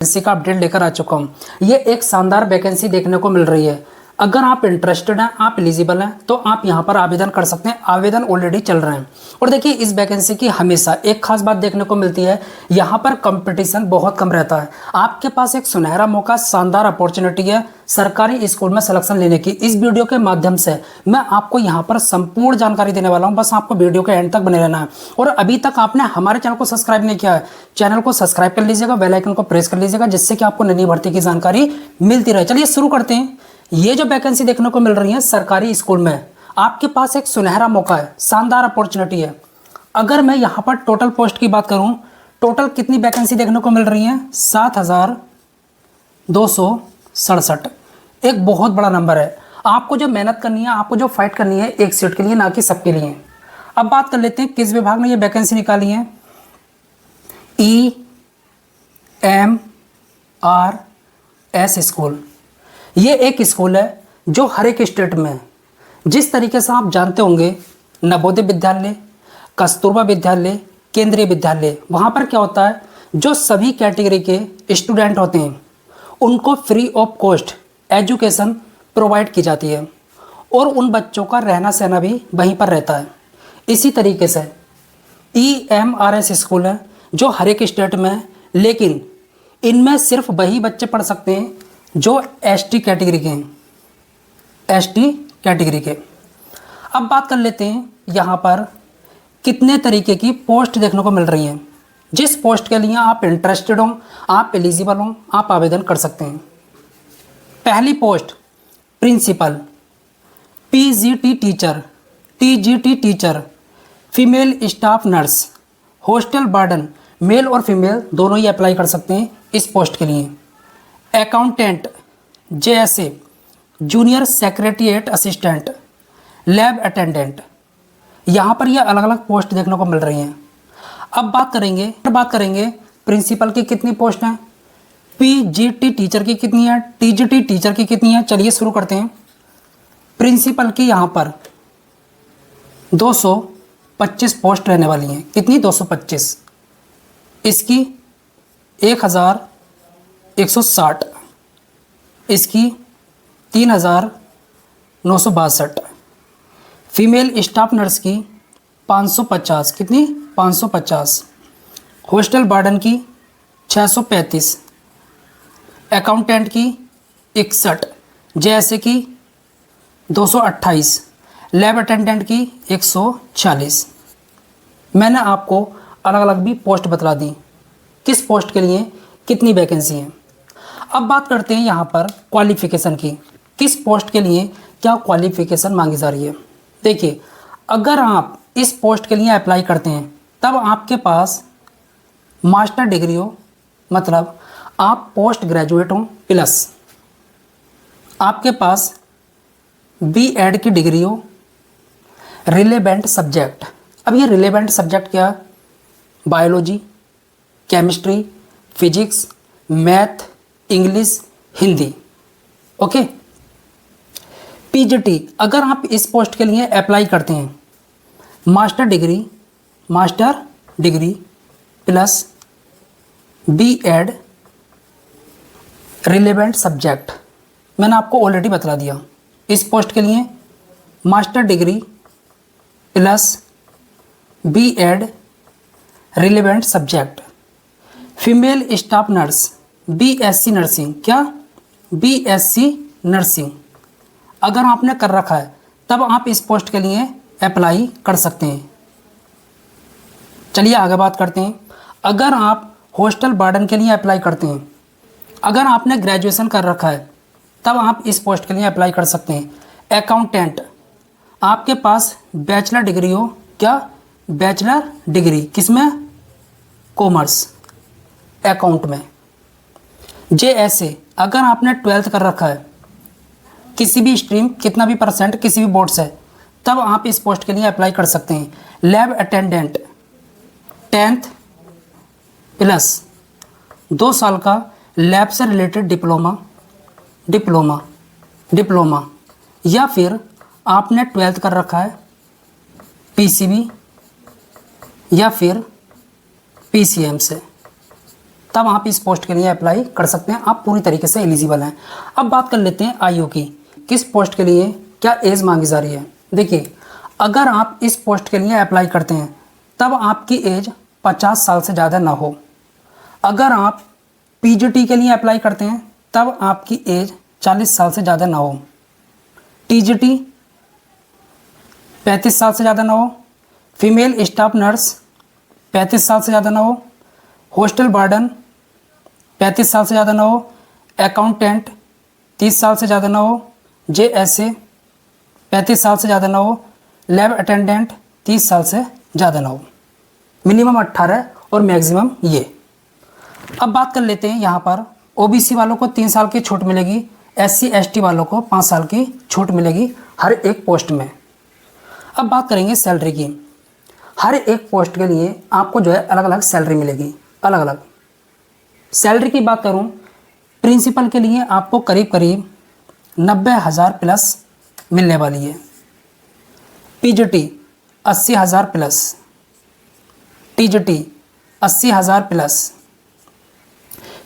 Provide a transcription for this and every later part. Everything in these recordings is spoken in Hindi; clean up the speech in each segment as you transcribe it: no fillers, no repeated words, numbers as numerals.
वैकेंसी का अपडेट लेकर आ चुका हूँ। ये एक शानदार वैकेंसी देखने को मिल रही है। अगर आप इंटरेस्टेड हैं, आप एलिजिबल हैं, तो आप यहाँ पर आवेदन कर सकते हैं। आवेदन ऑलरेडी चल रहे हैं। और देखिए, इस वैकेंसी की हमेशा एक खास बात देखने को मिलती है, यहाँ पर कंपटीशन बहुत कम रहता है। आपके पास एक सुनहरा मौका, शानदार अपॉर्चुनिटी है सरकारी स्कूल में सिलेक्शन लेने की। इस वीडियो के माध्यम से मैं आपको यहाँ पर संपूर्ण जानकारी देने वाला हूँ। बस आपको वीडियो के एंड तक बने रहना है। और अभी तक आपने हमारे चैनल को सब्सक्राइब नहीं किया है, चैनल को सब्सक्राइब कर लीजिएगा, बेल आइकन को प्रेस कर लीजिएगा, जिससे कि आपको नई भर्ती की जानकारी मिलती रहे। चलिए शुरू करते हैं। ये जो वैकेंसी देखने को मिल रही है सरकारी स्कूल में, आपके पास एक सुनहरा मौका है, शानदार अपॉर्चुनिटी है। अगर मैं यहाँ पर टोटल पोस्ट की बात करूँ, टोटल कितनी वैकेंसी देखने को मिल रही है? 7,267। एक बहुत बड़ा नंबर है। आपको जो मेहनत करनी है, आपको जो फाइट करनी है एक सीट के लिए, ना कि सबके लिए। अब बात कर लेते हैं किस विभाग ने ये वैकेंसी निकाली है। EMRS school. ये एक स्कूल है जो हर एक स्टेट में है। जिस तरीके से आप जानते होंगे, नवोदय विद्यालय, कस्तूरबा विद्यालय, केंद्रीय विद्यालय, वहाँ पर क्या होता है, जो सभी कैटेगरी के स्टूडेंट होते हैं उनको free of cost education provide की जाती है, और उन बच्चों का रहना सहना भी वहीं पर रहता है। इसी तरीके से EMRS स्कूल है जो हर एक स्टेट में है, लेकिन इनमें सिर्फ वही बच्चे पढ़ सकते हैं जो ST कैटेगरी के हैं। ST कैटेगरी के। अब बात कर लेते हैं यहाँ पर कितने तरीके की पोस्ट देखने को मिल रही हैं। जिस पोस्ट के लिए आप इंटरेस्टेड हो, आप एलिजिबल हो, आप आवेदन कर सकते हैं। पहली post principal, PGT teacher, TGT teacher, female staff nurse, hostel warden, male और फीमेल दोनों ही अप्लाई कर सकते हैं इस पोस्ट के लिए। Accountant, JSA, junior secretariat assistant, lab attendant, यहाँ पर ये अलग अलग पोस्ट देखने को मिल रही हैं। अब बात करेंगे प्रिंसिपल की कितनी पोस्ट हैं, PGT टीचर की कितनी है, TGT टीचर की कितनी है। चलिए शुरू करते हैं। प्रिंसिपल की यहाँ पर 225 पोस्ट रहने वाली हैं। कितनी? 225। इसकी 1,160, इसकी 3,962, फीमेल स्टाफ नर्स की 550। कितनी? 550। हॉस्टल वार्डन की 635, अकाउंटेंट की 61, JSA की 228, लैब अटेंडेंट की 140। मैंने आपको अलग अलग भी पोस्ट बतला दी, किस पोस्ट के लिए कितनी वैकेंसी है। अब बात करते हैं यहाँ पर क्वालिफ़िकेशन की, किस पोस्ट के लिए क्या क्वालिफ़िकेशन मांगी जा रही है। देखिए, अगर आप इस पोस्ट के लिए अप्लाई करते हैं तब आपके पास मास्टर डिग्री हो, मतलब आप पोस्ट ग्रेजुएट हो, प्लस आपके पास B.Ed की डिग्री हो, रिलेवेंट सब्जेक्ट। अब ये रिलेवेंट सब्जेक्ट क्या? Biology, chemistry, physics, math, English, Hindi. Okay. PGT, अगर आप इस पोस्ट के लिए अप्लाई करते हैं, master degree plus B.Ed relevant subject. मैंने आपको ऑलरेडी बता दिया, इस पोस्ट के लिए master degree plus B.Ed relevant subject. Female staff nurse, BSc nursing. क्या? BSc नर्सिंग अगर आपने कर रखा है तब आप इस पोस्ट के लिए अप्लाई कर सकते हैं। चलिए आगे बात करते हैं। अगर आप हॉस्टल वार्डन के लिए अप्लाई करते हैं, अगर आपने ग्रेजुएशन कर रखा है तब आप इस पोस्ट के लिए अप्लाई कर सकते हैं। अकाउंटेंट, आपके पास बैचलर डिग्री हो। क्या? बैचलर डिग्री किसमें? कॉमर्स, अकाउंट में। JSA, अगर आपने 12th कर रखा है किसी भी स्ट्रीम, कितना भी परसेंट, किसी भी बोर्ड से, तब आप इस पोस्ट के लिए अप्लाई कर सकते हैं। लैब अटेंडेंट 10th प्लस 2 साल का लैब से रिलेटेड डिप्लोमा, या फिर आपने 12th कर रखा है PCB या फिर PCM से। तब आप इस पोस्ट के लिए अप्लाई कर सकते हैं, आप पूरी तरीके से एलिजिबल हैं। अब बात कर लेते हैं आयु की, किस पोस्ट के लिए क्या एज मांगी जा रही है। देखिए, अगर आप इस पोस्ट के लिए अप्लाई करते हैं तब आपकी एज 50 साल से ज़्यादा ना हो। अगर आप पीजीटी के लिए अप्लाई करते हैं तब आपकी एज 40 साल से ज़्यादा ना हो। टीजीटी 35 साल से ज़्यादा ना हो। फीमेल स्टाफ नर्स 35 साल से ज़्यादा ना हो। हॉस्टल वार्डन 35 साल से ज़्यादा ना हो। अकाउंटेंट 30 साल से ज़्यादा ना हो। JSA 35 साल से ज़्यादा ना हो। लैब अटेंडेंट 30 साल से ज़्यादा ना हो। मिनिमम 18 और मैक्सिमम ये। अब बात कर लेते हैं यहाँ पर OBC वालों को 3 साल की छूट मिलेगी, SC ST वालों को 5 साल की छूट मिलेगी हर एक पोस्ट में। अब बात करेंगे सैलरी की। हर एक पोस्ट के लिए आपको जो है अलग अलग सैलरी मिलेगी, अलग अलग। सैलरी की बात करूं, प्रिंसिपल के लिए आपको करीब करीब 90,000 प्लस मिलने वाली है। PGT 80,000 plus. TGT 80,000 plus.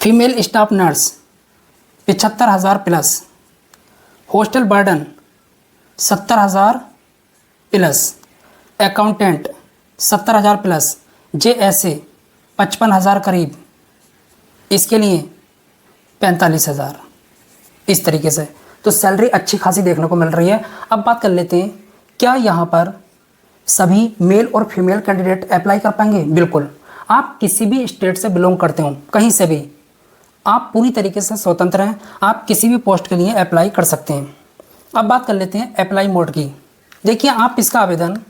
Female staff nurse 75,000 plus. Hostel warden 70,000 plus. Accountant 70,000 plus. JSA 55,000 करीब, इसके लिए 45,000। इस तरीके से तो सैलरी अच्छी खासी देखने को मिल रही है। अब बात कर लेते हैं, क्या यहाँ पर सभी मेल और फीमेल कैंडिडेट अप्लाई कर पाएंगे? बिल्कुल। आप किसी भी स्टेट से बिलोंग करते हो, कहीं से भी, आप पूरी तरीके से स्वतंत्र हैं, आप किसी भी पोस्ट के लिए अप्लाई कर सकते हैं। अब बात कर लेते हैं अप्लाई मोड की। देखिए, आप इसका आवेदन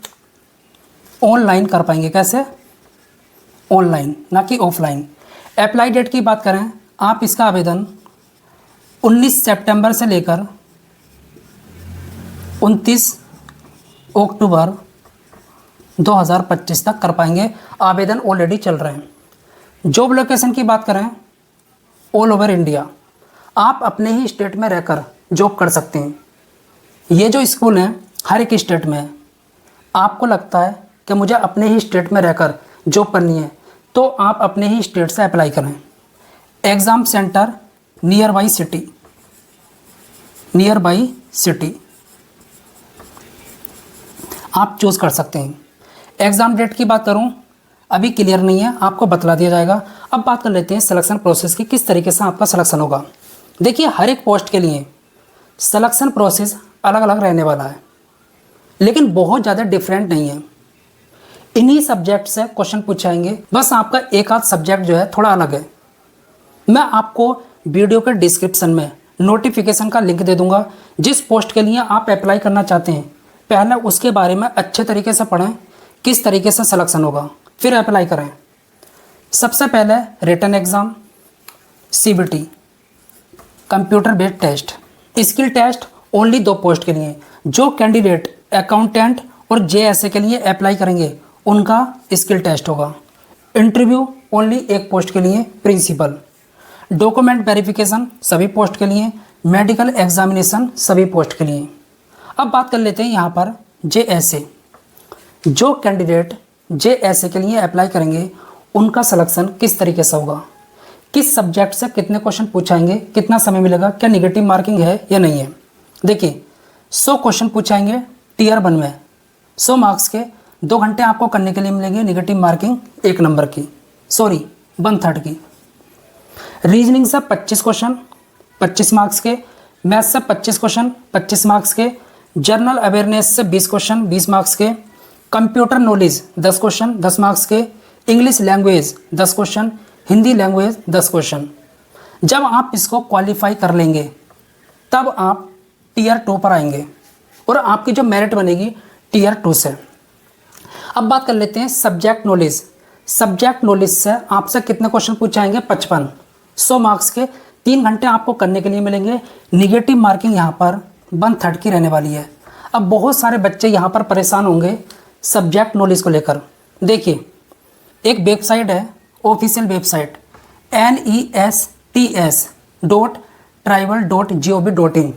ऑनलाइन कर पाएंगे। कैसे? ऑनलाइन, ना कि ऑफलाइन। अप्लाई डेट की बात करें, आप इसका आवेदन 19 सितंबर से लेकर 29 अक्टूबर 2025 तक कर पाएंगे। आवेदन ऑलरेडी चल रहे हैं। जॉब लोकेशन की बात करें, ऑल ओवर इंडिया, आप अपने ही स्टेट में रहकर जॉब कर सकते हैं। ये जो स्कूल हैं हर एक स्टेट में है। आपको लगता है कि मुझे अपने ही स्टेट में रहकर जॉब करनी है, तो आप अपने ही स्टेट से अप्लाई करें। Exam centre near by city आप चूज़ कर सकते हैं। एग्ज़ाम डेट की बात करूं, अभी क्लियर नहीं है, आपको बतला दिया जाएगा। अब बात कर लेते हैं सिलेक्शन प्रोसेस की, किस तरीके से आपका सिलेक्शन होगा। देखिए, हर एक पोस्ट के लिए सिलेक्शन प्रोसेस अलग अलग रहने वाला है, लेकिन बहुत ज़्यादा डिफरेंट नहीं है। इन्हीं सब्जेक्ट से क्वेश्चन पूछाएंगे, बस आपका एक आध सब्जेक्ट जो है थोड़ा अलग है। मैं आपको वीडियो के डिस्क्रिप्शन में नोटिफिकेशन का लिंक दे दूंगा। जिस पोस्ट के लिए आप अप्लाई करना चाहते हैं, पहले उसके बारे में अच्छे तरीके से पढ़ें, किस तरीके से सिलेक्शन होगा, फिर अप्लाई करें। सबसे पहले written exam, CBT, computer based test, skill test only 2 post के लिए। जो कैंडिडेट अकाउंटेंट और JSA के लिए अप्लाई करेंगे उनका स्किल टेस्ट होगा। इंटरव्यू ओनली 1 पोस्ट के लिए, प्रिंसिपल। डॉक्यूमेंट वेरिफिकेशन सभी पोस्ट के लिए। मेडिकल एग्जामिनेशन सभी पोस्ट के लिए। अब बात कर लेते हैं यहाँ पर JSA। जो कैंडिडेट JSA के लिए अप्लाई करेंगे उनका सिलेक्शन किस तरीके से होगा, किस सब्जेक्ट से कितने क्वेश्चन पूछाएंगे, कितना समय मिलेगा, क्या निगेटिव मार्किंग है या नहीं है। देखिए, 100 क्वेश्चन पूछाएंगे Tier 1 में, 100 मार्क्स के 2 घंटे आपको करने के लिए मिलेंगे। निगेटिव मार्किंग 1 नंबर की, 1/3 की। रीजनिंग से 25 क्वेश्चन 25 मार्क्स के। मैथ से 25 क्वेश्चन 25 मार्क्स के। जनरल अवेयरनेस से 20 क्वेश्चन 20 मार्क्स के। कंप्यूटर नॉलेज 10 क्वेश्चन 10 मार्क्स के। English language 10 question, Hindi language 10 question. जब आप इसको क्वालिफाई कर लेंगे तब आप Tier 2 पर आएंगे और आपकी जो मेरिट बनेगी Tier 2 से। अब बात कर लेते हैं सब्जेक्ट नॉलेज। सब्जेक्ट नॉलेज से आपसे कितने क्वेश्चन पूछाएंगे? 55, 100 मार्क्स के 3 घंटे आपको करने के लिए मिलेंगे। निगेटिव मार्किंग यहाँ पर 1/3 की रहने वाली है। अब बहुत सारे बच्चे यहाँ पर परेशान होंगे सब्जेक्ट नॉलेज को लेकर। देखिए, एक वेबसाइट है, ऑफिशियल वेबसाइट NESTS.tribal.gov.in।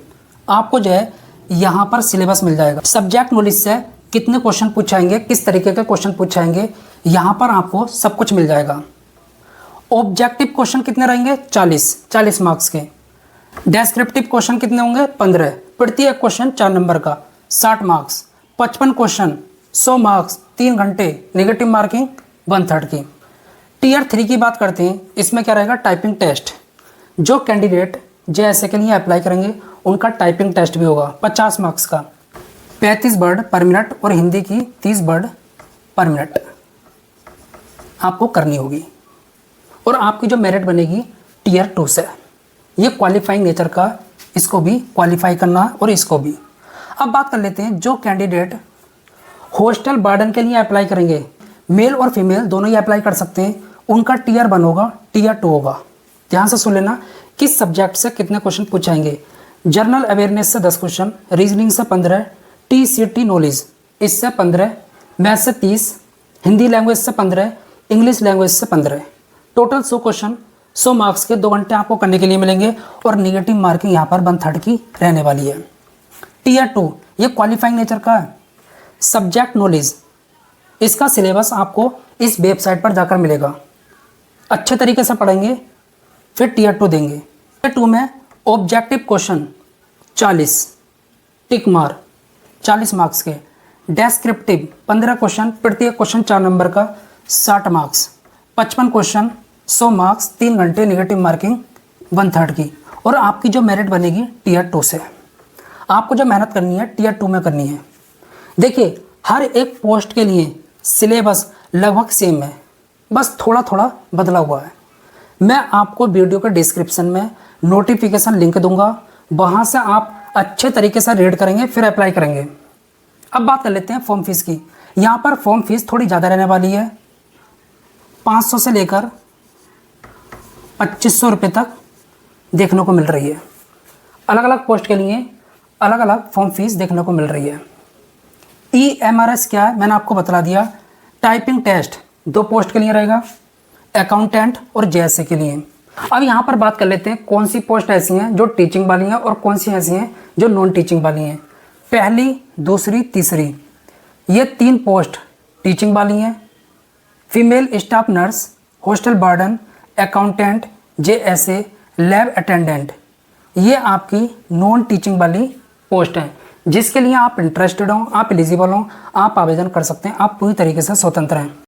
आपको जो है यहाँ पर सिलेबस मिल जाएगा। सब्जेक्ट नॉलेज से कितने क्वेश्चन पूछाएंगे, किस तरीके के क्वेश्चन पूछाएंगे, यहाँ पर आपको सब कुछ मिल जाएगा। ऑब्जेक्टिव क्वेश्चन कितने रहेंगे? 40 मार्क्स के। डेस्क्रिप्टिव क्वेश्चन कितने होंगे? 15। प्रत्येक क्वेश्चन 4 नंबर का, 60 मार्क्स। 55 क्वेश्चन, 100 मार्क्स, 3 घंटे, नेगेटिव मार्किंग 1/3 की। टीयर 3 की बात करते हैं, इसमें क्या रहेगा? Typing test. जो कैंडिडेट JSA के लिए अप्लाई करेंगे उनका टाइपिंग टेस्ट भी होगा 50 मार्क्स का, 35 वर्ड पर मिनट और हिंदी की 30 वर्ड पर मिनट आपको करनी होगी। और आपकी जो मेरिट बनेगी टीयर 2 से। ये क्वालिफाइंग नेचर का, इसको भी क्वालिफाई करना और इसको भी। अब बात कर लेते हैं जो कैंडिडेट हॉस्टल वार्डन के लिए अप्लाई करेंगे, मेल और फीमेल दोनों ही अप्लाई कर सकते हैं, उनका टीयर 1 होगा, टीयर 2 होगा। ध्यान से सुन लेना किस सब्जेक्ट से कितने क्वेश्चन पूछाएंगे। जनरल अवेयरनेस से 10 क्वेश्चन, रीजनिंग से 15, TCT नॉलेज इससे 15, मैथ से 30, हिंदी लैंग्वेज से 15, इंग्लिश लैंग्वेज से 15। टोटल 100 क्वेश्चन, 100 मार्क्स के 2 घंटे आपको करने के लिए मिलेंगे और नेगेटिव मार्किंग यहाँ पर 1/3 की रहने वाली है। टीयर 2 ये क्वालिफाइंग नेचर का है। सब्जेक्ट नॉलेज, इसका सिलेबस आपको इस वेबसाइट पर जाकर मिलेगा। अच्छे तरीके से पढ़ेंगे फिर टीयर 2 देंगे। टीयर 2 में ऑब्जेक्टिव क्वेश्चन 40, टिक मार 40 मार्क्स के। डेस्क्रिप्टिव 15 क्वेश्चन, प्रत्येक क्वेश्चन 4 नंबर का, 60 मार्क्स। 55 क्वेश्चन, 100 मार्क्स, 3 घंटे, नेगेटिव मार्किंग 1/3 की। और आपकी जो मेरिट बनेगी टीयर 2 से। आपको जो मेहनत करनी है टीयर 2 में करनी है। देखिए हर एक पोस्ट के लिए सिलेबस लगभग सेम है, बस थोड़ा थोड़ा बदला हुआ है। मैं आपको वीडियो के डिस्क्रिप्शन में नोटिफिकेशन लिंक दूंगा, वहाँ से आप अच्छे तरीके से रीड करेंगे फिर अप्लाई करेंगे। अब बात कर लेते हैं फॉर्म फीस की। यहाँ पर फॉर्म फीस थोड़ी ज़्यादा रहने वाली है, 500 से लेकर 2500 रुपये तक देखने को मिल रही है। अलग अलग पोस्ट के लिए अलग अलग फॉर्म फीस देखने को मिल रही है। EMRS क्या है मैंने आपको बता दिया। टाइपिंग टेस्ट 2 पोस्ट के लिए रहेगा, अकाउंटेंट और JSA के लिए। अब यहाँ पर बात कर लेते हैं कौन सी पोस्ट ऐसी हैं जो टीचिंग वाली हैं और कौन सी ऐसी हैं जो नॉन टीचिंग वाली हैं। पहली, दूसरी, तीसरी, ये 3 पोस्ट टीचिंग वाली हैं। Female staff nurse, hostel warden, accountant, JSA, lab attendant, ये आपकी नॉन टीचिंग वाली पोस्ट हैं। जिसके लिए आप इंटरेस्टेड हो, आप एलिजिबल हो, आप आवेदन कर सकते हैं। आप पूरी तरीके से स्वतंत्र हैं।